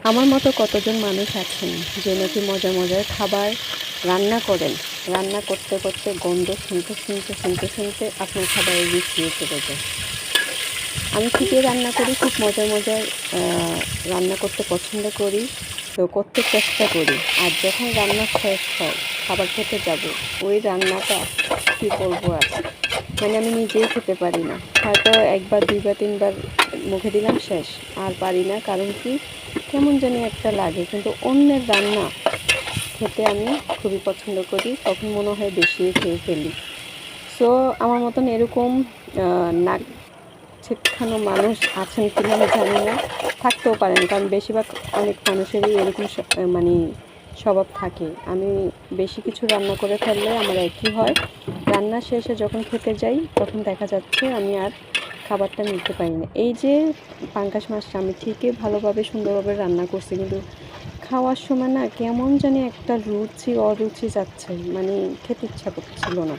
আমার মতো কতজন মানুষ আছেন যে নাকি মজার মজার খাবার রান্না করেন, রান্না করতে করতে গন্ধ শুনতে শুনতে শুনতে শুনতে আপনার খাবারের রুচিও চলে যায়। আমি ঠিকই রান্না করি, খুব মজার মজার রান্না করতে পছন্দ করি, তো করতে চেষ্টা করি। আর যখন রান্না শেষ হয়, খাবার খেতে যাব, ওই রান্নাটা কী বলবো আর, মানে আমি নিজেই খেতে পারি না। হয়তো একবার দুইবার তিনবার মুখে দিলাম, শেষ, আর পারি না। কারণ কি, কেমন জানি একটা লাগে। কিন্তু অন্যের রান্না খেতে আমি খুবই পছন্দ করি, তখন মনে হয় বেশি খেয়ে ফেলি। সো আমার মতন এরকম নাক ছিটকানো মানুষ আছেন কিনা আমি জানি না, থাকতেও পারেন, কারণ বেশিরভাগ অনেক মানুষেরই এরকম মানে স্বভাব থাকে। আমি বেশি কিছু রান্না করে ফেললে আমার একই হয়, রান্না শেষে যখন খেতে যাই তখন দেখা যাচ্ছে আমি আর খাবারটা নিতে পারি না। এই যে পাঙ্গাস মাছটা আমি ঠিকই ভালোভাবে সুন্দরভাবে রান্না করছি, কিন্তু খাওয়ার সময় না কেমন জানি একটা রুচি অরুচি যাচ্ছে, মানে খেতে ইচ্ছা করছিল না।